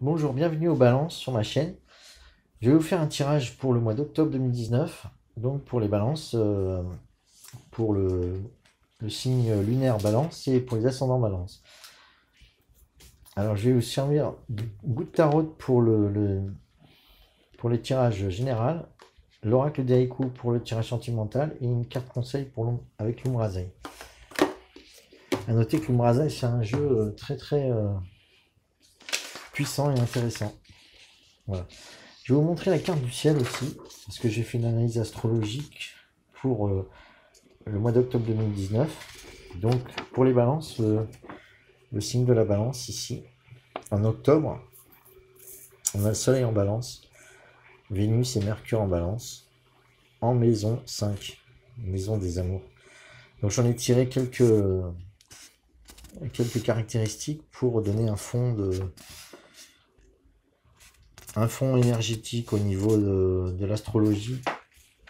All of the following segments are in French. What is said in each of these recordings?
Bonjour, bienvenue aux balances sur ma chaîne. Je vais vous faire un tirage pour le mois d'octobre 2019, donc pour les balances, pour le signe lunaire balance et pour les ascendants balance. Alors je vais vous servir du goût de tarot pour les tirages général, l'oracle des haïkus pour le tirage sentimental et une carte conseil avec l'Umrazaï. A noter que l'Umrazaï c'est un jeu très puissant et intéressant. Voilà. Je vais vous montrer la carte du ciel aussi, parce que j'ai fait une analyse astrologique pour le mois d'octobre 2019. Donc pour les balances, le signe de la balance ici, en octobre, on a le soleil en balance, Vénus et Mercure en balance, en maison 5, maison des amours. Donc j'en ai tiré quelques caractéristiques pour donner un fond énergétique au niveau de l'astrologie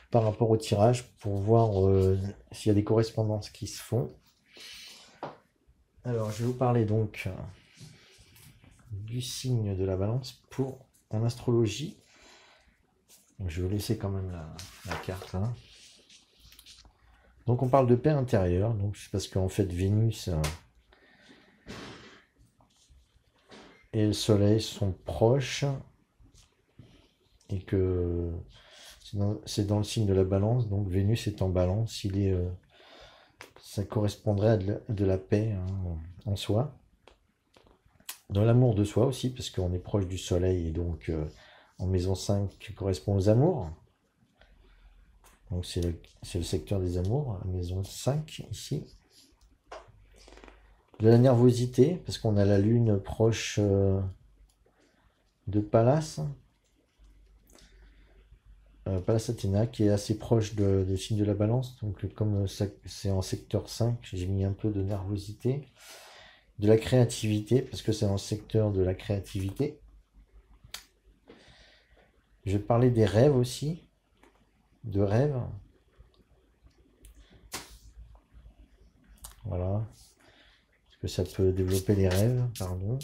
par rapport au tirage pour voir s'il y a des correspondances qui se font. Alors je vais vous parler donc du signe de la balance en astrologie. Donc, je vais vous laisser quand même la carte là. Donc on parle de paix intérieure, donc c'est parce qu'en fait Vénus et le Soleil sont proches et que c'est dans le signe de la balance, donc Vénus est en balance, ça correspondrait à de la paix en soi. Dans l'amour de soi aussi, parce qu'on est proche du soleil, et donc en maison 5 qui correspond aux amours. Donc c'est le secteur des amours, la maison 5 ici. De la nervosité, parce qu'on a la lune proche de Pallas. Pallas Athéna, qui est assez proche du signe de la balance. Donc comme c'est en secteur 5, j'ai mis un peu de nervosité. De la créativité, parce que c'est dans le secteur de la créativité. Je vais parler des rêves aussi, de rêves. Voilà, parce que ça peut développer les rêves, pardon.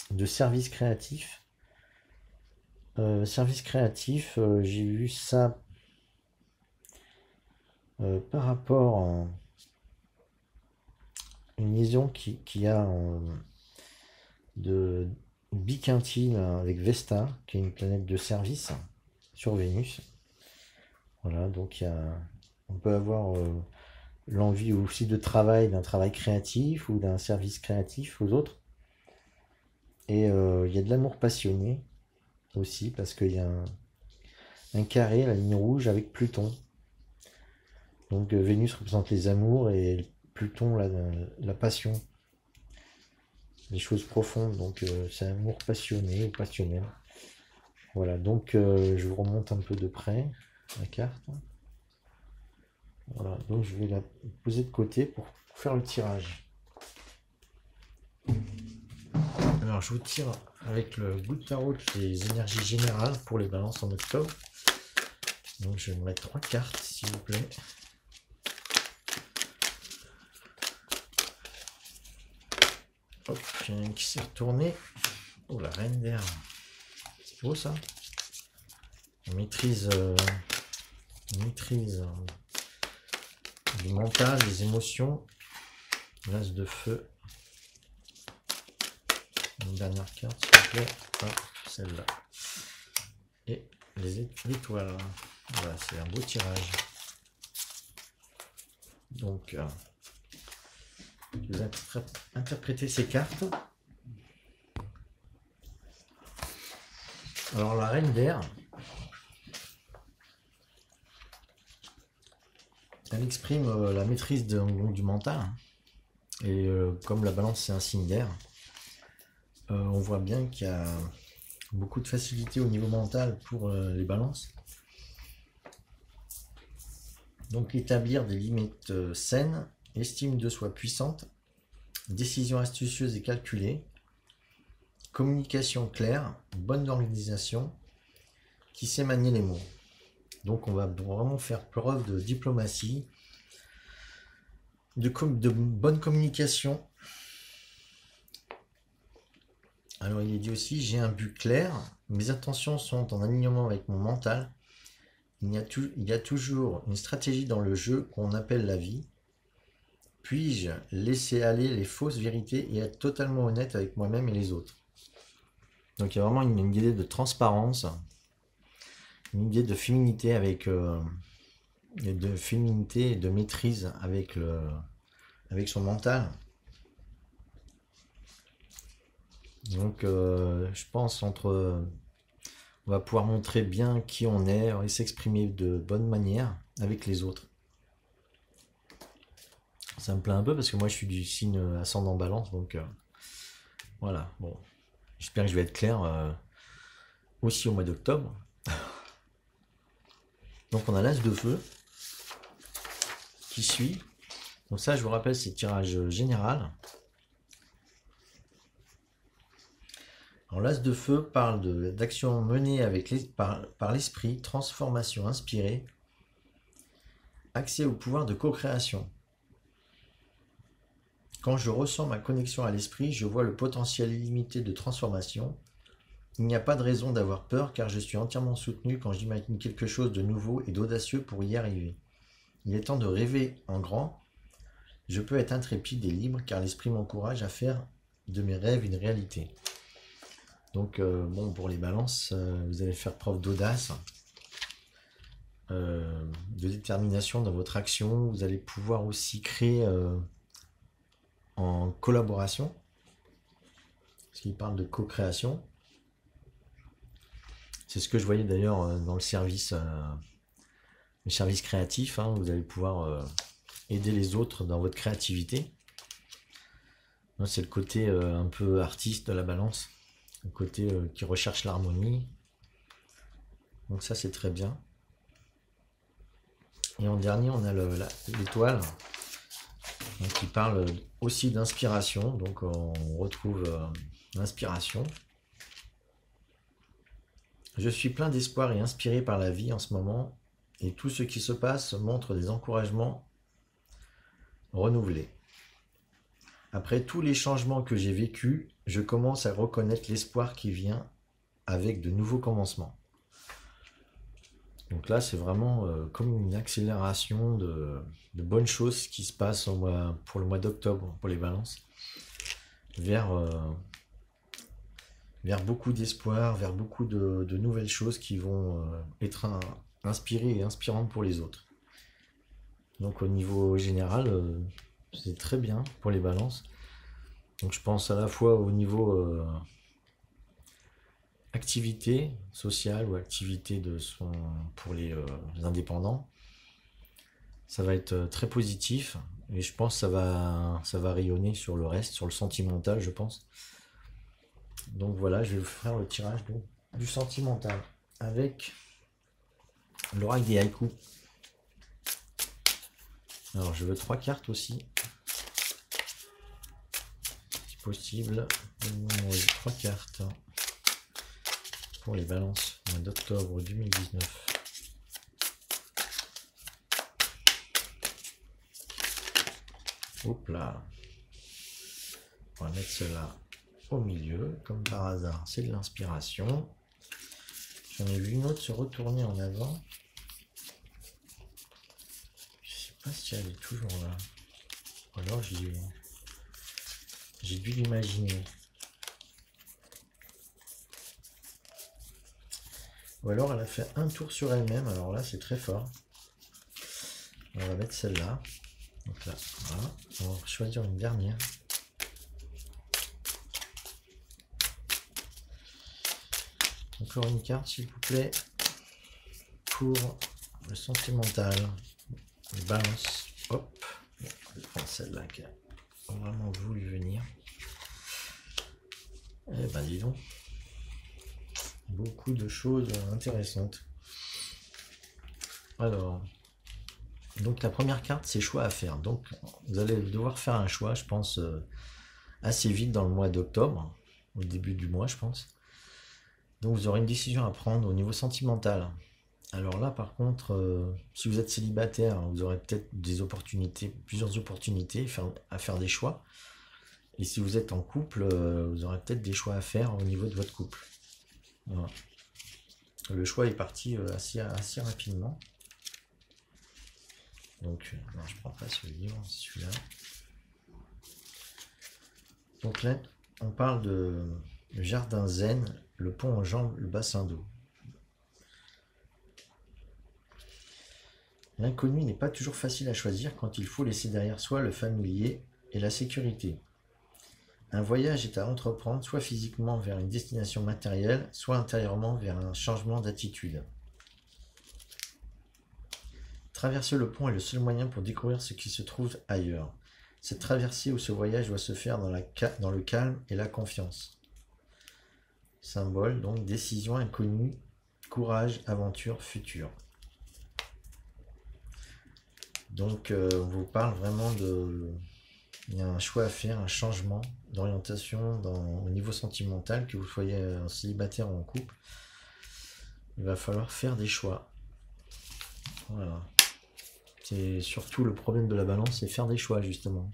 De service créatif. Service créatif, j'ai vu ça par rapport à une liaison qui a de biquintine avec Vesta, qui est une planète de service sur Vénus. Voilà, donc on peut avoir l'envie aussi de travail, d'un travail créatif ou d'un service créatif aux autres. Et il y a de l'amour passionné aussi, parce qu'il y a un carré, la ligne rouge avec Pluton. Donc Vénus représente les amours et Pluton la passion, les choses profondes. Donc c'est amour passionné ou passionnel. Voilà, donc je vous remonte un peu de près la carte. Voilà, donc je vais la poser de côté pour faire le tirage. Alors je vous tire avec le bout de tarot les énergies générales pour les balances en octobre. Donc je vais mettre 3 cartes s'il vous plaît. Hop, il y en a une qui s'est retournée. Oh, la reine d'air. C'est beau ça. On maîtrise du mental, des émotions. L'as de feu. Une dernière carte s'il vous plaît. Hop, celle-là. Et l'étoile. Voilà, c'est un beau tirage. Donc, je vais interpréter ces cartes. Alors la reine d'air, elle exprime la maîtrise du mental. Et comme la balance c'est un signe d'air, on voit bien qu'il y a beaucoup de facilité au niveau mental pour les balances. Donc établir des limites saines, estime de soi puissante, décision astucieuse et calculée, communication claire, bonne organisation, qui sait manier les mots. Donc on va vraiment faire preuve de diplomatie, de bonne communication Alors il est dit aussi, j'ai un but clair, mes intentions sont en alignement avec mon mental, il y a toujours une stratégie dans le jeu qu'on appelle la vie. Puis-je laisser aller les fausses vérités et être totalement honnête avec moi-même et les autres? Donc il y a vraiment une idée de transparence, une idée de féminité et de maîtrise avec son mental. Donc je pense on va pouvoir montrer bien qui on est et s'exprimer de bonne manière avec les autres. Ça me plaît un peu parce que moi je suis du signe ascendant balance, donc voilà, bon. J'espère que je vais être clair aussi au mois d'octobre. Donc on a l'as de feu qui suit. Donc ça, je vous rappelle, c'est tirage général. Alors l'as de feu parle d'action menée par l'esprit, transformation inspirée, accès au pouvoir de co-création. Quand je ressens ma connexion à l'esprit, je vois le potentiel illimité de transformation. Il n'y a pas de raison d'avoir peur car je suis entièrement soutenu quand j'imagine quelque chose de nouveau et d'audacieux pour y arriver. Il est temps de rêver en grand. Je peux être intrépide et libre car l'esprit m'encourage à faire de mes rêves une réalité. Donc bon, pour les balances, vous allez faire preuve d'audace, de détermination dans votre action. Vous allez pouvoir aussi créer en collaboration, parce qu'il parle de co-création. C'est ce que je voyais d'ailleurs dans le service créatif. Hein. Vous allez pouvoir aider les autres dans votre créativité. C'est le côté un peu artiste de la balance, le côté qui recherche l'harmonie. Donc ça, c'est très bien. Et en dernier, on a l'étoile, qui parle aussi d'inspiration. Donc on retrouve l'inspiration. Je suis plein d'espoir et inspiré par la vie en ce moment, et tout ce qui se passe montre des encouragements renouvelés. Après tous les changements que j'ai vécus, je commence à reconnaître l'espoir qui vient avec de nouveaux commencements. Donc là, c'est vraiment comme une accélération de bonnes choses qui se passent pour le mois d'octobre, pour les balances, vers beaucoup d'espoir, vers beaucoup de nouvelles choses qui vont être inspirées et inspirantes pour les autres. Donc au niveau général, c'est très bien pour les balances. Donc je pense à la fois au niveau activité sociale ou activité pour les indépendants. Ça va être très positif et je pense que ça va rayonner sur le reste, sur le sentimental, je pense. Donc voilà, je vais vous faire le tirage du sentimental avec l'oracle des haïkus. Alors je veux 3 cartes aussi, si possible. 3 cartes pour les balances au mois d'octobre 2019. Hop là. On va mettre cela au milieu, comme par hasard, c'est de l'inspiration. J'en ai vu une autre se retourner en avant. Je sais pas si elle est toujours là. Ou alors j'ai dû l'imaginer. Ou alors elle a fait un tour sur elle-même, alors là c'est très fort. On va mettre celle-là. Donc là, voilà. On va choisir une dernière. Encore une carte, s'il vous plaît, pour le sentimental. Balance. Hop. Je vais prendre celle-là qui a vraiment voulu venir. Eh ben, dis donc. Beaucoup de choses intéressantes. Alors, donc la première carte, c'est choix à faire. Donc, vous allez devoir faire un choix, je pense, assez vite dans le mois d'octobre, au début du mois, je pense. Donc vous aurez une décision à prendre au niveau sentimental. Alors là, par contre, si vous êtes célibataire, vous aurez peut-être plusieurs opportunités à faire des choix. Et si vous êtes en couple, vous aurez peut-être des choix à faire au niveau de votre couple. Voilà. Le choix est parti assez rapidement. Donc, non, je prends pas ce livre, c'est celui-là. Donc là, on parle de jardin zen, le pont en jambes, le bassin d'eau. L'inconnu n'est pas toujours facile à choisir quand il faut laisser derrière soi le familier et la sécurité. Un voyage est à entreprendre soit physiquement vers une destination matérielle, soit intérieurement vers un changement d'attitude. Traverser le pont est le seul moyen pour découvrir ce qui se trouve ailleurs. Cette traversée ou ce voyage doit se faire dans le calme et la confiance. Symbole, donc décision inconnue, courage, aventure, futur. Donc on vous parle vraiment il y a un choix à faire, un changement d'orientation au niveau sentimental, que vous soyez célibataire ou en couple. Il va falloir faire des choix. Voilà. C'est surtout le problème de la balance, c'est faire des choix justement.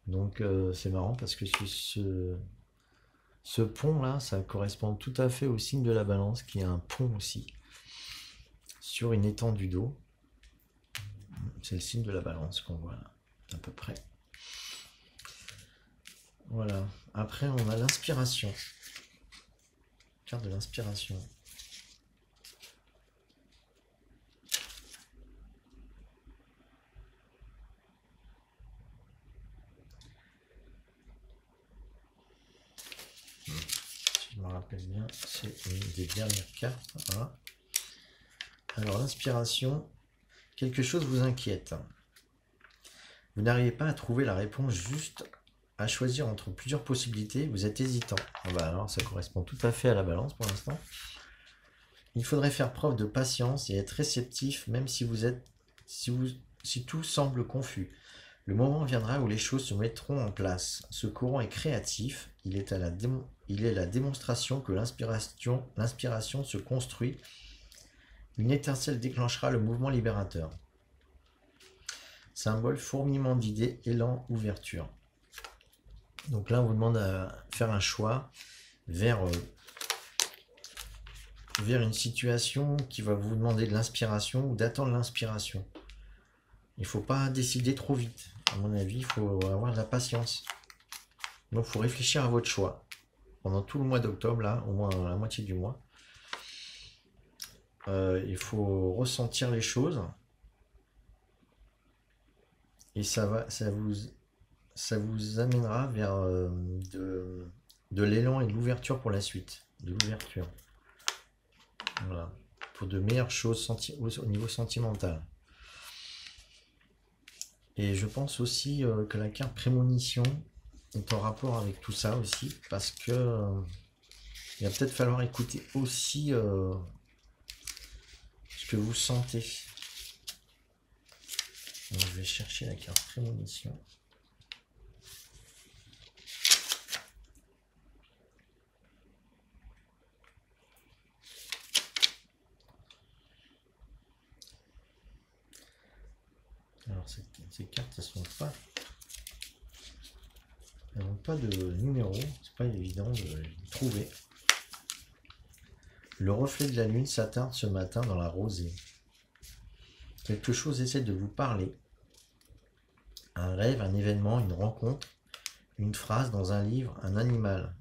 Donc c'est marrant parce que ce pont là, ça correspond tout à fait au signe de la balance, qui est un pont aussi, sur une étendue d'eau. C'est le signe de la balance qu'on voit là, à peu près. Voilà. Après, on a l'inspiration. Carte de l'inspiration. Si je me rappelle bien, c'est une des dernières cartes. Voilà. Alors, l'inspiration, quelque chose vous inquiète. Vous n'arrivez pas à trouver la réponse juste, à choisir entre plusieurs possibilités, vous êtes hésitant. Ah bah alors, ça correspond tout à fait à la balance pour l'instant. Il faudrait faire preuve de patience et être réceptif, même si tout semble confus. Le moment viendra où les choses se mettront en place. Ce courant est créatif, il est la démonstration que l'inspiration se construit. Une étincelle déclenchera le mouvement libérateur. Symbole, fourmillement d'idées, élan, ouverture. Donc là, on vous demande à faire un choix vers une situation qui va vous demander de l'inspiration ou d'attendre l'inspiration. Il ne faut pas décider trop vite. À mon avis, il faut avoir de la patience. Donc, il faut réfléchir à votre choix. Pendant tout le mois d'octobre, là, au moins la moitié du mois, il faut ressentir les choses. Et ça vous amènera vers de l'élan et de l'ouverture pour la suite. De l'ouverture. Voilà. Pour de meilleures choses au niveau sentimental. Et je pense aussi que la carte prémonition est en rapport avec tout ça aussi, parce que il va peut-être falloir écouter aussi ce que vous sentez. Donc, je vais chercher la carte prémonition. Alors ces cartes, elles n'ont pas de numéro, c'est pas évident de les trouver. Le reflet de la lune s'attarde ce matin dans la rosée. Quelque chose essaie de vous parler. Un rêve, un événement, une rencontre, une phrase dans un livre, un animal.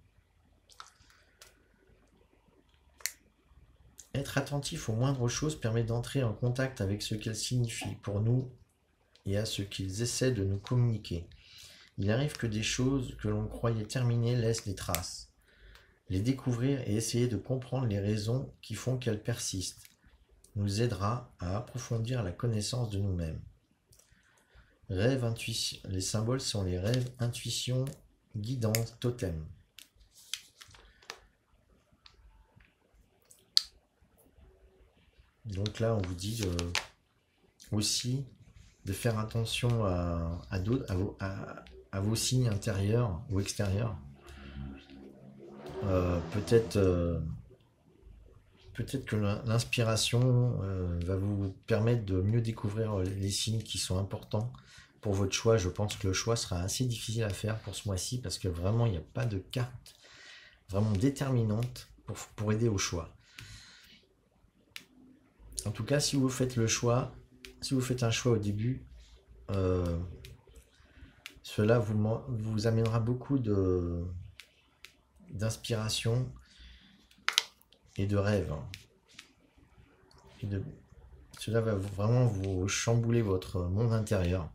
Être attentif aux moindres choses permet d'entrer en contact avec ce qu'elles signifient pour nous et à ce qu'ils essaient de nous communiquer. Il arrive que des choses que l'on croyait terminées laissent des traces. Les découvrir et essayer de comprendre les raisons qui font qu'elles persistent nous aidera à approfondir la connaissance de nous-mêmes. Rêve, intuition. Les symboles sont les rêves, intuition, guidance, totem. Donc là, on vous dit aussi de faire attention à vos signes intérieurs ou extérieurs. Peut-être que l'inspiration va vous permettre de mieux découvrir les signes qui sont importants pour votre choix, je pense que le choix sera assez difficile à faire pour ce mois-ci parce que vraiment, il n'y a pas de carte vraiment déterminante pour aider au choix. En tout cas, si vous faites le choix, si vous faites un choix au début, cela vous amènera beaucoup d'inspiration et de rêve. Cela va vraiment vous chambouler votre monde intérieur.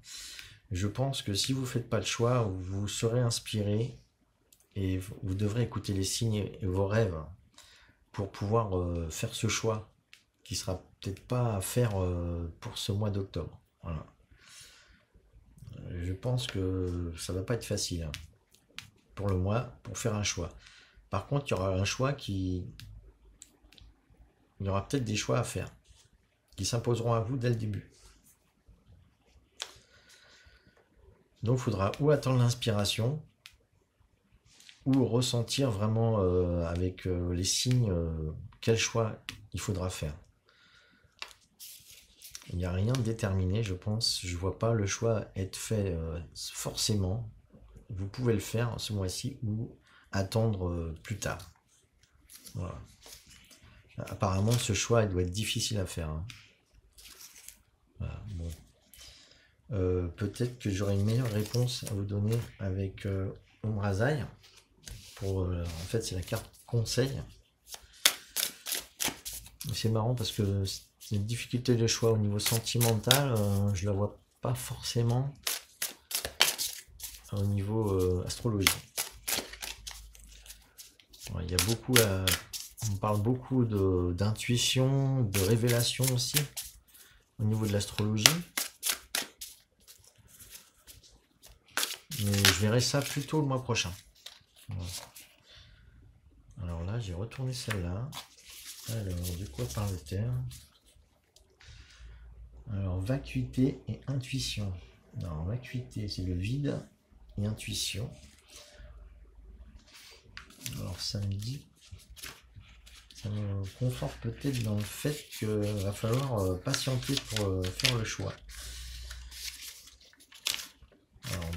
Je pense que si vous ne faites pas le choix, vous serez inspiré et vous devrez écouter les signes et vos rêves pour pouvoir faire ce choix qui sera peut-être pas à faire pour ce mois d'octobre. Voilà. Je pense que ça va pas être facile hein, pour le mois pour faire un choix. Par contre, il y aura un choix il y aura peut-être des choix à faire qui s'imposeront à vous dès le début. Donc, il faudra ou attendre l'inspiration ou ressentir vraiment avec les signes quel choix il faudra faire. Il n'y a rien de déterminé, je pense. Je ne vois pas le choix être fait forcément. Vous pouvez le faire ce mois-ci ou attendre plus tard. Voilà. Apparemment, ce choix il doit être difficile à faire. Hein. Voilà, bon. Peut-être que j'aurai une meilleure réponse à vous donner avec Omrazai. En fait, c'est la carte conseil. C'est marrant parce que c'est une difficulté de choix au niveau sentimental. Je la vois pas forcément au niveau astrologie. Ouais, il y a beaucoup on parle beaucoup d'intuition, de révélation aussi au niveau de l'astrologie. Mais je verrai ça plutôt le mois prochain. Voilà. Alors là, j'ai retourné celle-là. Alors, de quoi parle-t-elle? Alors, vacuité et intuition. Alors, vacuité, c'est le vide et intuition. Alors, ça me conforte peut-être dans le fait qu'il va falloir patienter pour faire le choix. Alors,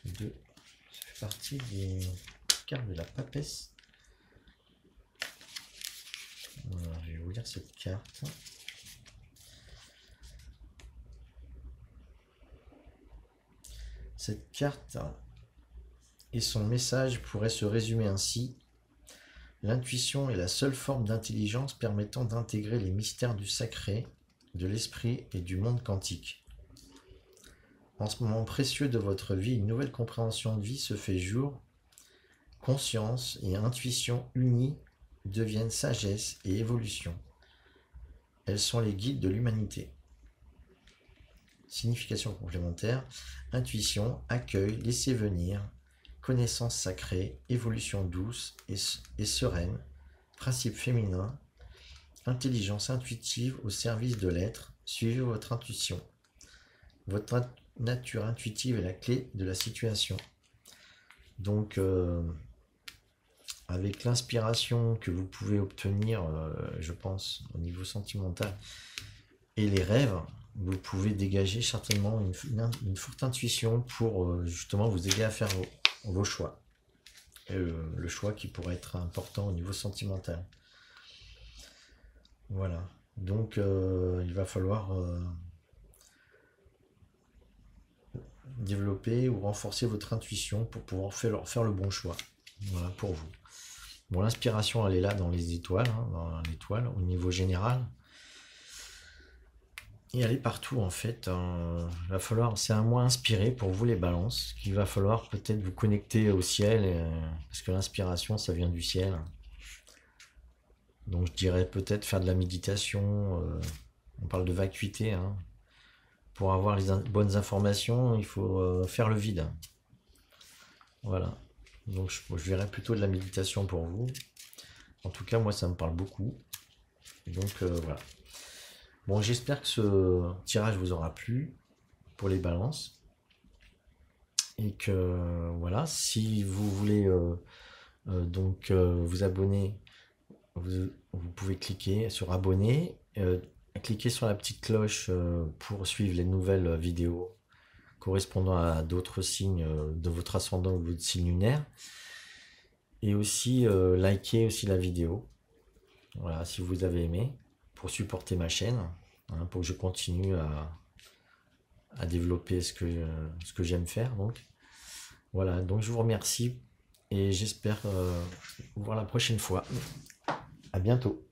ça fait partie des cartes de la papesse. Alors, je vais vous lire cette carte. Cette carte et son message pourraient se résumer ainsi. L'intuition est la seule forme d'intelligence permettant d'intégrer les mystères du sacré, de l'esprit et du monde quantique. En ce moment précieux de votre vie, une nouvelle compréhension de vie se fait jour. Conscience et intuition unies deviennent sagesse et évolution. Elles sont les guides de l'humanité. Signification complémentaire. Intuition, accueil, laisser venir, connaissance sacrée, évolution douce et sereine, principe féminin, intelligence intuitive au service de l'être, suivez votre intuition. Votre nature intuitive est la clé de la situation. Donc, avec l'inspiration que vous pouvez obtenir, je pense, au niveau sentimental, et les rêves, vous pouvez dégager certainement une forte intuition pour justement vous aider à faire vos choix. Et le choix qui pourrait être important au niveau sentimental. Voilà. Donc, il va falloir développer ou renforcer votre intuition pour pouvoir faire le bon choix. Voilà, pour vous. Bon, l'inspiration, elle est là dans les étoiles, hein, dans l'étoile, au niveau général. Et elle est partout, en fait. Il va falloir, c'est un mois inspiré pour vous, les balances, qu'il va falloir peut-être vous connecter au ciel, parce que l'inspiration, ça vient du ciel. Donc, je dirais peut-être faire de la méditation. On parle de vacuité, hein. Pour avoir les bonnes informations, il faut faire le vide. Voilà. Donc, je verrais plutôt de la méditation pour vous. En tout cas, moi, ça me parle beaucoup. Donc, voilà. Bon, j'espère que ce tirage vous aura plu pour les balances. Et que, voilà, si vous voulez vous abonner, vous pouvez cliquer sur abonner. Cliquez sur la petite cloche pour suivre les nouvelles vidéos correspondant à d'autres signes de votre ascendant ou de votre signe lunaire. Et aussi likez aussi la vidéo, voilà, si vous avez aimé, pour supporter ma chaîne, hein, pour que je continue à développer ce que j'aime faire. Donc voilà, donc je vous remercie et j'espère vous voir la prochaine fois. À bientôt.